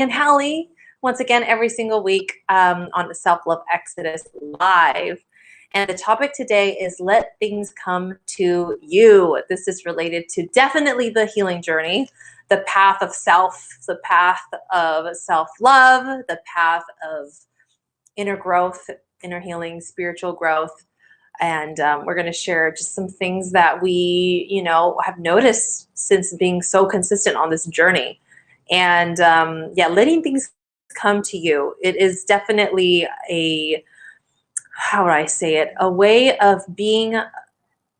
and Hallie, once again, every single week on the Self Love Exodus Live. And the topic today is let things come to you. This is related to definitely the healing journey, the path of self, the path of self-love, the path of inner growth, inner healing, spiritual growth. And we're going to share just some things that we, have noticed since being so consistent on this journey. And letting things come to you. It is definitely how would I say it? A way of being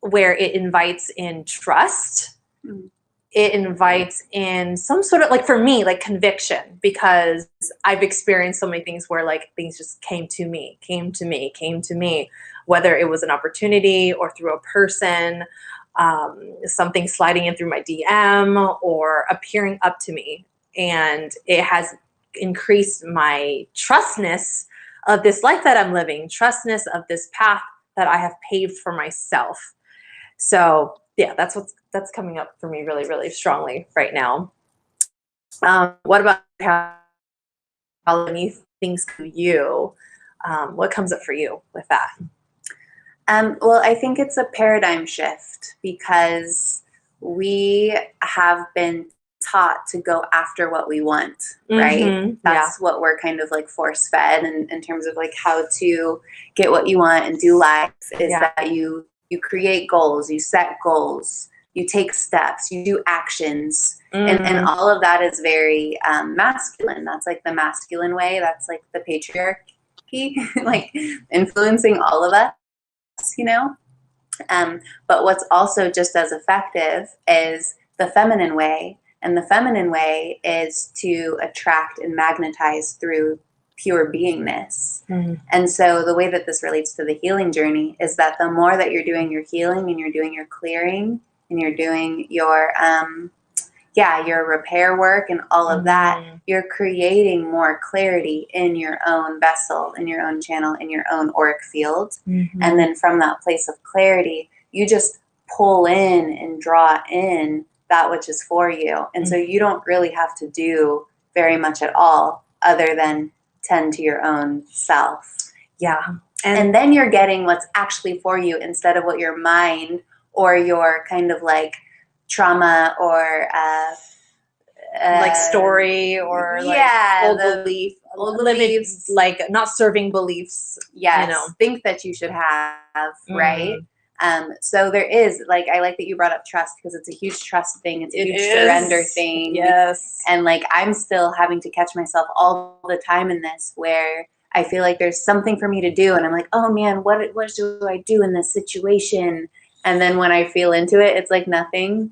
where it invites in trust. Mm-hmm. It invites in some sort of, like for me, like conviction, because I've experienced so many things where like things just came to me, whether it was an opportunity or through a person, something sliding in through my DM or appearing up to me. And it has increased my trustness of this life that I'm living, trustness of this path that I have paved for myself. So yeah, that's coming up for me really, really strongly right now. What about how many things to you? What comes up for you with that? Well, I think it's a paradigm shift because we have been taught to go after what we want, right? Mm-hmm. That's what we're kind of like force fed in terms of like how to get what you want and do life is that you create goals, you set goals, you take steps, you do actions. Mm-hmm. And all of that is very masculine. That's like the masculine way. That's like the patriarchy, like influencing all of us, but what's also just as effective is the feminine way. And the feminine way is to attract and magnetize through pure beingness. Mm-hmm. And so the way that this relates to the healing journey is that the more that you're doing your healing and you're doing your clearing and you're doing your repair work and all of that, you're creating more clarity in your own vessel, in your own channel, in your own auric field. Mm-hmm. And then from that place of clarity, you just pull in and draw in that which is for you. And so you don't really have to do very much at all other than tend to your own self. Yeah. And then you're getting what's actually for you instead of what your mind or your kind of like trauma or like story or old beliefs, like not serving beliefs. Yes, think that you should have, right? So there is, like, I like that you brought up trust because it's a huge trust thing. It's a huge surrender thing. Yes. And like, I'm still having to catch myself all the time in this where I feel like there's something for me to do. And I'm like, oh man, what do I do in this situation? And then when I feel into it, it's like nothing.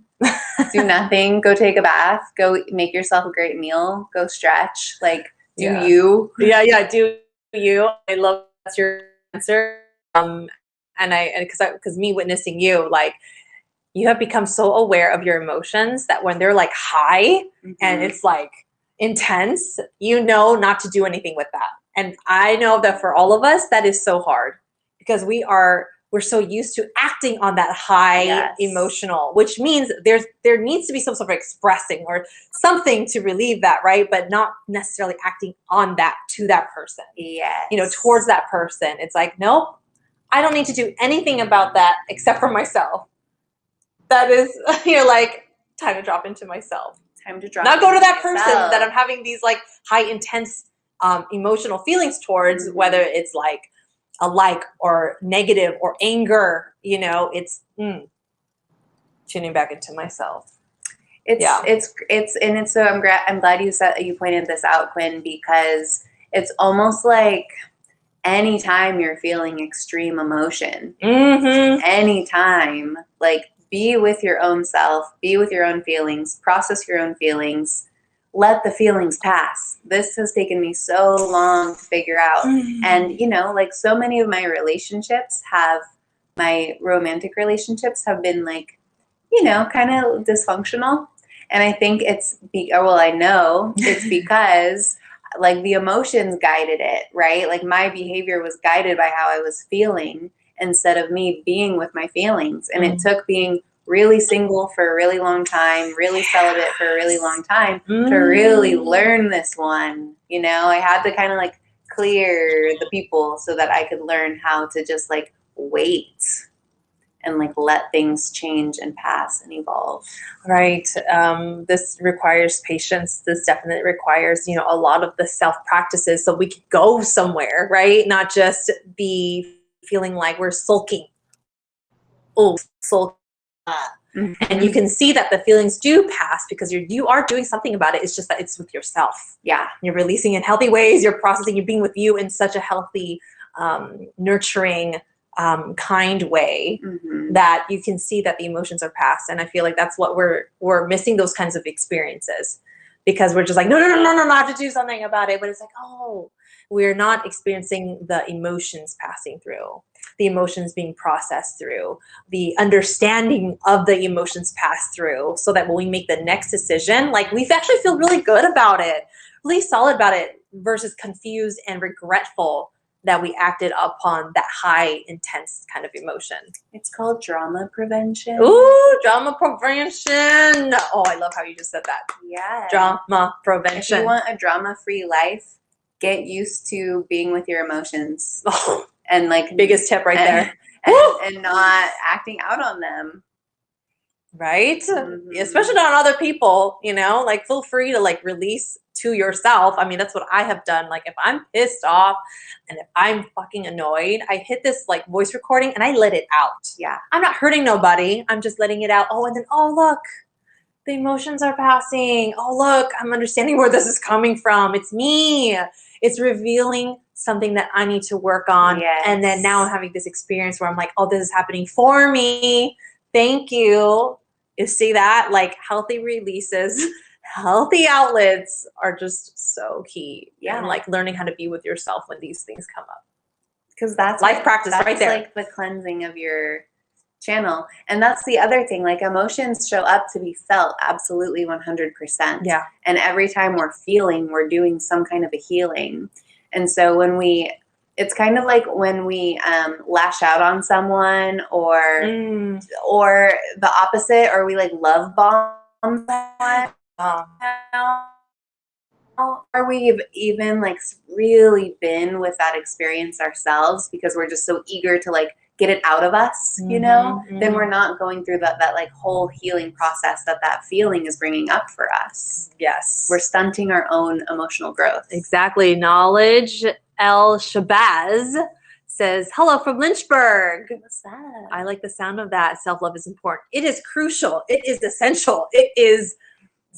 Do nothing. Go take a bath. Go make yourself a great meal. Go stretch. Like, do you. Yeah, do you. I love that's your answer. And because me witnessing you, like you have become so aware of your emotions that when they're like high and it's like intense, not to do anything with that. And I know that for all of us, that is so hard because we're so used to acting on that high emotional, which means there needs to be some sort of expressing or something to relieve that, right? But not necessarily acting on that to that person. Yes. Towards that person. It's like, nope. I don't need to do anything about that except for myself. That is, like, time to drop into myself. Time to drop. Not go to that person that I'm having these like high intense emotional feelings towards, whether it's like a like or negative or anger. It's tuning back into myself. So I'm glad you pointed this out, Quinn, because it's almost like anytime you're feeling extreme emotion, anytime, like, be with your own self, be with your own feelings, process your own feelings, let the feelings pass. This has taken me so long to figure out. And, like so many of my romantic relationships have been like, kind of dysfunctional. And I think I know it's because like the emotions guided it, right? Like my behavior was guided by how I was feeling instead of me being with my feelings. And it took being really single for a really long time, really celibate for a really long time to Mm. really learn this one. You know, I had to kind of like clear the people so that I could learn how to just like wait and like let things change and pass and evolve. Right. This requires patience. This definitely requires, you know, a lot of the self practices so we could go somewhere, right? Not just be feeling like we're sulking. Oh, sulk. And you can see that the feelings do pass because you are doing something about it. It's just that it's with yourself. Yeah. You're releasing in healthy ways. You're processing. You're being with you in such a healthy, nurturing, kind way that you can see that the emotions are past. And I feel like that's what we're missing, those kinds of experiences, because we're just like, no, I have to do something about it. But it's like, oh, we're not experiencing the emotions passing through, the emotions being processed through, the understanding of the emotions pass through, so that when we make the next decision, like we actually feel really good about it, really solid about it, versus confused and regretful that we acted upon that high, intense kind of emotion. It's called drama prevention. Ooh, drama prevention. Oh, I love how you just said that. Yeah. Drama If prevention. you want a drama-free life, get used to being with your emotions Oh, and like biggest tip right there. and not acting out on them. Right? Mhm. Especially not on other people, you know, like feel free to like release to yourself. I mean, that's what I have done. Like if I'm pissed off and if I'm fucking annoyed, I hit this like voice recording and I let it out. Yeah. I'm not hurting nobody. I'm just letting it out. Oh, and then, oh, look, the emotions are passing. Oh, look, I'm understanding where this is coming from. It's me. It's revealing something that I need to work on. Yes. And then now I'm having this experience where I'm like, oh, this is happening for me. Thank you. You see that? Like healthy releases, healthy outlets are just so key. Yeah. And like learning how to be with yourself when these things come up. Because that's Life practice right there. like the cleansing of your channel. And that's the other thing. Like emotions show up to be felt absolutely 100%. Yeah. And every time we're feeling, we're doing some kind of a healing. And so it's kind of like when we lash out on someone or the opposite, or we like love bomb someone. Or we've even like really been with that experience ourselves because we're just so eager to like get it out of us, you know, then we're not going through that like whole healing process that feeling is bringing up for us. Yes. We're stunting our own emotional growth. Exactly. Knowledge El Shabazz says, hello from Lynchburg. What's that? I like the sound of that. Self-love is important. It is crucial. It is essential. It is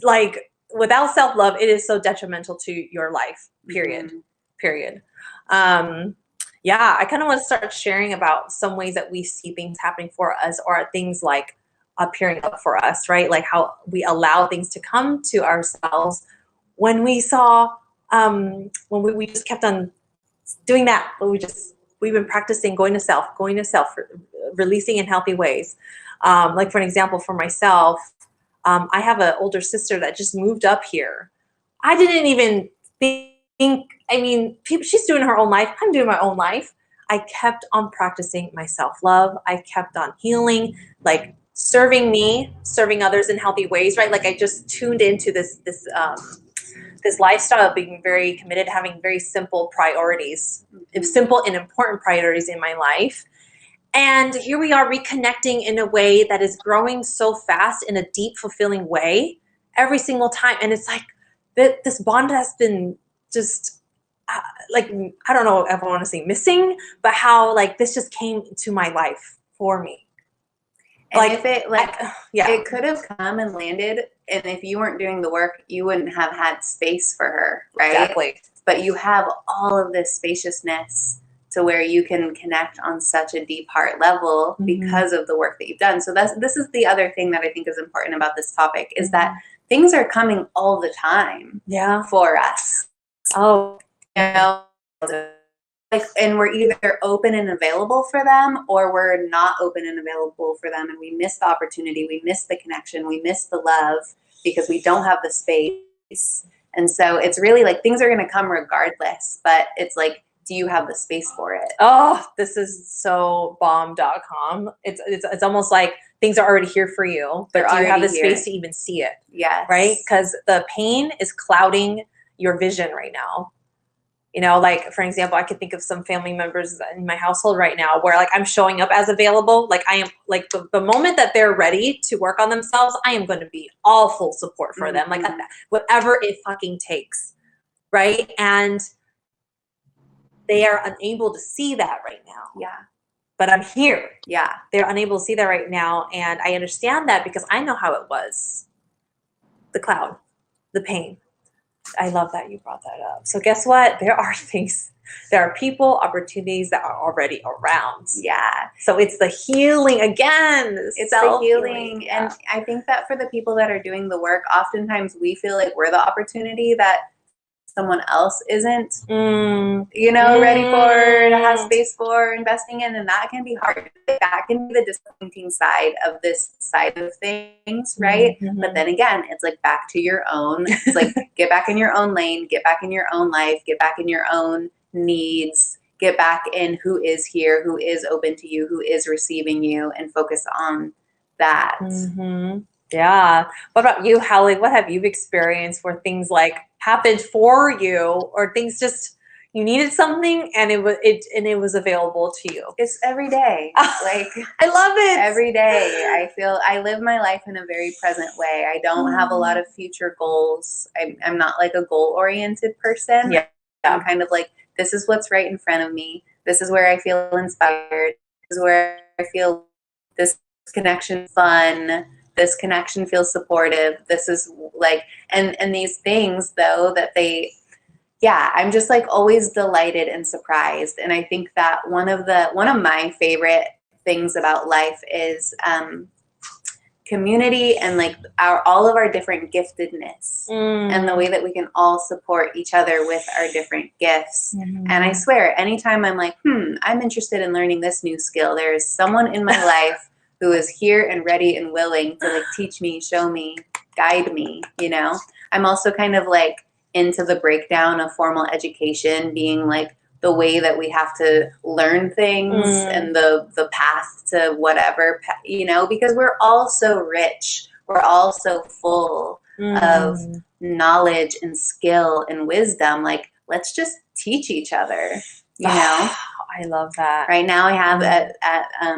like, without self-love, it is so detrimental to your life, period. Period. Yeah, I kind of want to start sharing about some ways that we see things happening for us, or things like appearing up for us, right? Like how we allow things to come to ourselves when we saw, when we just kept on doing that, but we've been practicing going to self, releasing in healthy ways. Like for an example, for myself, I have an older sister that just moved up here. I didn't even think, I mean, she's doing her own life. I'm doing my own life. I kept on practicing my self-love. I kept on healing, like serving me, serving others in healthy ways, right? Like I just tuned into this lifestyle of being very committed, having very simple priorities, simple and important priorities in my life. And here we are reconnecting in a way that is growing so fast in a deep, fulfilling way every single time. And it's like this bond has been just like, I don't know if I want to say missing, but how like this just came to my life for me. And like if it like, yeah, it could have come and landed, and if you weren't doing the work, you wouldn't have had space for her, right? Exactly. But you have all of this spaciousness to where you can connect on such a deep heart level because of the work that you've done. So this is the other thing that I think is important about this topic is that things are coming all the time for us. Oh, you know, like, and we're either open and available for them, or we're not open and available for them, and we miss the opportunity, we miss the connection, we miss the love because we don't have the space. And so it's really like things are going to come regardless, but it's like do you have the space for it? Oh, this is so bomb.com. It's almost like things are already here for you, but They're do you have the already here. space to even see it? Yes. Right? Because the pain is clouding your vision right now. You know, like for example, I could think of some family members in my household right now where like I'm showing up as available. Like I am like the moment that they're ready to work on themselves, I am going to be all full support for them. Like whatever it fucking takes. Right? And they are unable to see that right now. Yeah. But I'm here. Yeah. They're unable to see that right now. And I understand that because I know how it was. The cloud, the pain. I love that you brought that up. So guess what? There are things, there are people, opportunities that are already around. Yeah. So it's the healing again. It's the healing. Yeah. And I think that for the people that are doing the work, oftentimes we feel like we're the opportunity that someone else isn't, ready for, to have space for, investing in. And that can be hard. That can be the disappointing side of this side of things, right? But then again, it's like back to your own. It's like get back in your own lane, get back in your own life, get back in your own needs, get back in who is here, who is open to you, who is receiving you, and focus on that. Yeah. What about you, Hallie? What have you experienced where things like happened for you, or things just you needed something and it was available to you? It's every day. Like I love it. Every day. I live my life in a very present way. I don't have a lot of future goals. I'm not like a goal-oriented person. Yeah. I'm kind of like, this is what's right in front of me. This is where I feel inspired. This is where I feel this connection fun. This connection feels supportive. This is like, and these things though that I'm just like always delighted and surprised. And I think that one of my favorite things about life is community and like all of our different giftedness and the way that we can all support each other with our different gifts. And I swear, anytime I'm like, I'm interested in learning this new skill, there is someone in my life who is here and ready and willing to like teach me, show me, guide me, I'm also kind of like into the breakdown of formal education being like the way that we have to learn things and the path to whatever, because we're all so rich. We're all so full of knowledge and skill and wisdom. Like, let's just teach each other, I love that. Right now I have at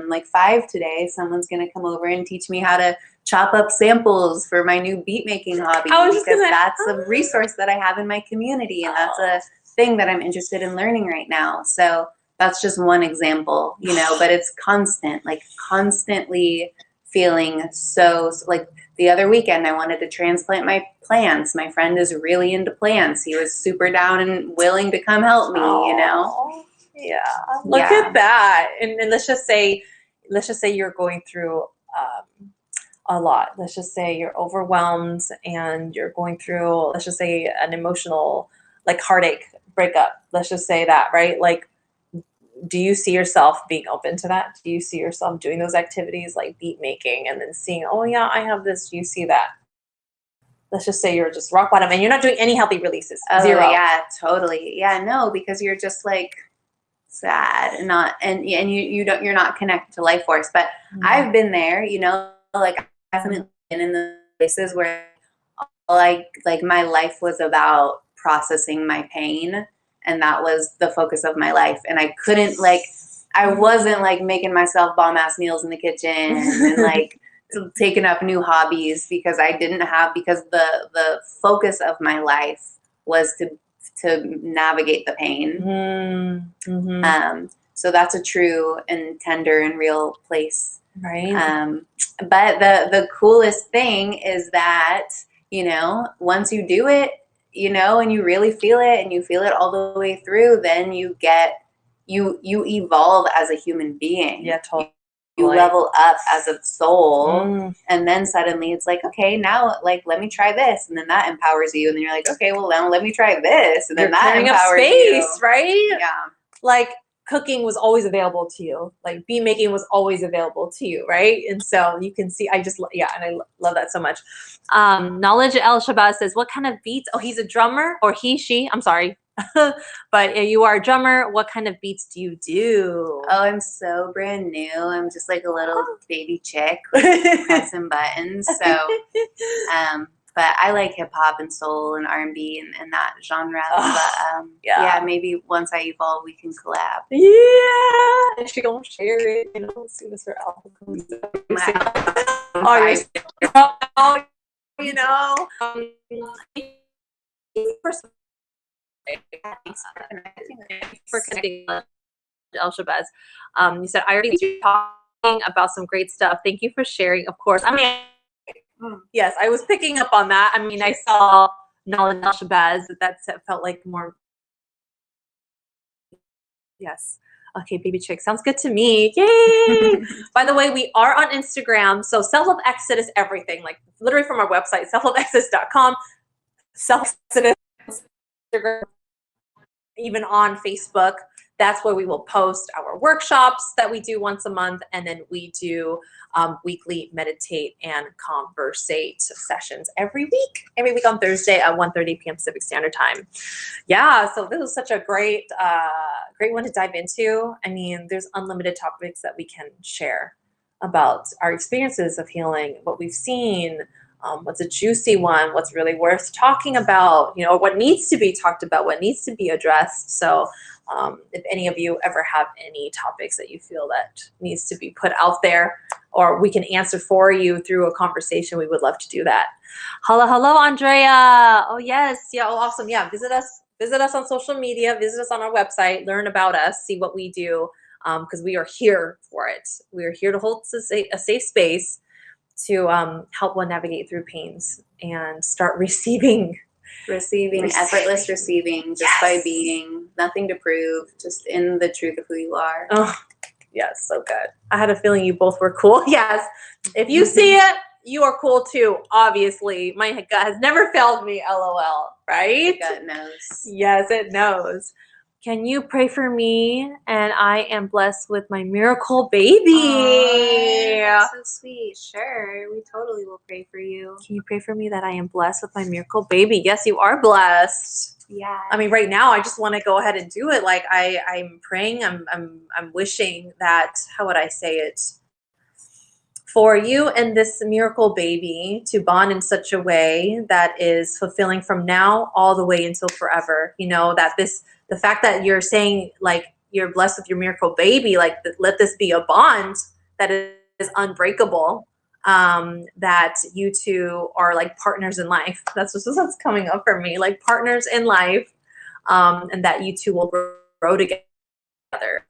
like 5 today, someone's going to come over and teach me how to chop up samples for my new beat making hobby, because that's a resource that I have in my community, and that's a thing that I'm interested in learning right now. So that's just one example, but it's constant, like constantly feeling so like the other weekend I wanted to transplant my plants. My friend is really into plants. He was super down and willing to come help me, Yeah. Look at that. And let's just say you're going through a lot. Let's just say you're overwhelmed and you're going through, let's just say, an emotional like heartache breakup. Let's just say that, right? Like, do you see yourself being open to that? Do you see yourself doing those activities like beat making and then seeing, oh yeah, I have this. Do you see that? Let's just say you're just rock bottom and you're not doing any healthy releases. Oh, Zero. Yeah, totally. Yeah, no, because you're just like sad and you're not connected to life force. But I've been there, like I've definitely been in the places where like my life was about processing my pain, and that was the focus of my life. And I couldn't I wasn't like making myself bomb ass meals in the kitchen and like taking up new hobbies because the focus of my life was to navigate the pain. So that's a true and tender and real place. Right. But the coolest thing is that, once you do it, and you really feel it and you feel it all the way through, then you evolve as a human being. Yeah, totally. You level up as a soul, and then suddenly it's like, okay, now like let me try this, and then that empowers you, and then you're like, okay, well now let me try this, and then that empowers space, you. Right? Yeah. Like cooking was always available to you. Like beat making was always available to you, right? And so you can see, and I love that so much. Knowledge El Shabazz says, what kind of beats? Oh, he's a drummer, or she, I'm sorry. But you are a drummer. What kind of beats do you do? Oh, I'm so brand new. I'm just like a little baby chick, like, pressing buttons. So, but I like hip hop and soul and R&B and that genre. But yeah, maybe once I evolve, we can collab. Yeah, and she gonna share it, you know, as soon as her album comes out. You know. For connecting, Elshabaz. You said I already was talking about some great stuff. Thank you for sharing. Of course, I mean, yes, I was picking up on that. I mean, I saw Knowledge Elshabaz. That felt like more. Yes. Okay, baby chick. Sounds good to me. Yay! By the way, we are on Instagram. So Self-Love Exodus everything. Like literally from our website, selfloveexodus.com. Self-Exodus, Instagram, even on Facebook. That's where we will post our workshops that we do once a month. And then we do weekly meditate and conversate sessions every week on Thursday at 1:30 p.m. Pacific Standard Time. Yeah, so this was such a great one to dive into. I mean, there's unlimited topics that we can share about our experiences of healing, what we've seen, what's a juicy one, what's really worth talking about, you know, what needs to be talked about, what needs to be addressed. So if any of you ever have any topics that you feel that needs to be put out there, or we can answer for you through a conversation, we would love to do that. Hello, Andrea. Oh, yes. Yeah, oh, awesome. Yeah, visit us on social media, visit us on our website, learn about us, see what we do, because we are here for it. We are here to hold a safe space to help one navigate through pains and start receiving Effortless receiving, just by being, nothing to prove, just in the truth of who you are. Oh, yes, so good. I had a feeling you both were cool. Yes, if you see it, you are cool too, obviously. My gut has never failed me, LOL, right? My gut knows. Yes, it knows. Can you pray for me? And I am blessed with my miracle baby. Aww, that's so sweet. Sure, we totally will pray for you. Can you pray for me that I am blessed with my miracle baby? Yes, you are blessed. Yeah. I mean, right now, I just want to go ahead and do it. Like I'm praying. I'm wishing that. How would I say it? For you and this miracle baby to bond in such a way that is fulfilling from now all the way until forever. You know, that the fact that you're saying like you're blessed with your miracle baby, like let this be a bond that is unbreakable, that you two are like partners in life. That's what's coming up for me, like partners in life, and that you two will grow together.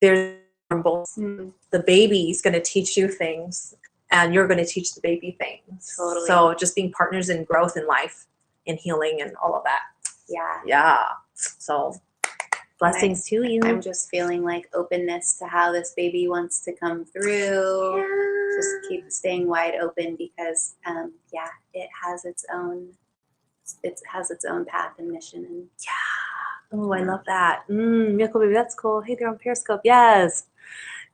There's both. The baby's going to teach you things and you're going to teach the baby things. Totally. So just being partners in growth in life and healing and all of that. Yeah. So blessings to you. I'm just feeling like openness to how this baby wants to come through. Yeah. Just keep staying wide open because it has its own path and mission. And Oh, I love that. Miracle baby, that's cool. Hey, they're on Periscope. Yes.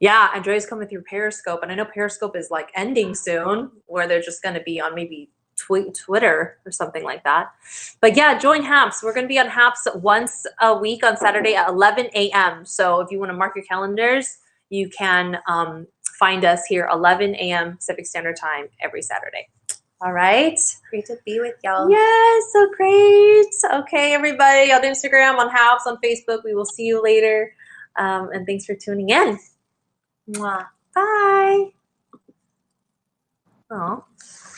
Yeah, Andrea's coming through Periscope, and I know Periscope is like ending soon, where they're just going to be on maybe Twitter or something like that. But yeah, join HAPS. We're going to be on HAPS once a week on Saturday at 11 a.m. So if you want to mark your calendars, you can find us here 11 a.m. Pacific Standard Time every Saturday. All right. Great to be with y'all. Yes, so great. Okay, everybody on Instagram, on HAPS, on Facebook. We will see you later. And thanks for tuning in. Mwah. Bye. Oh.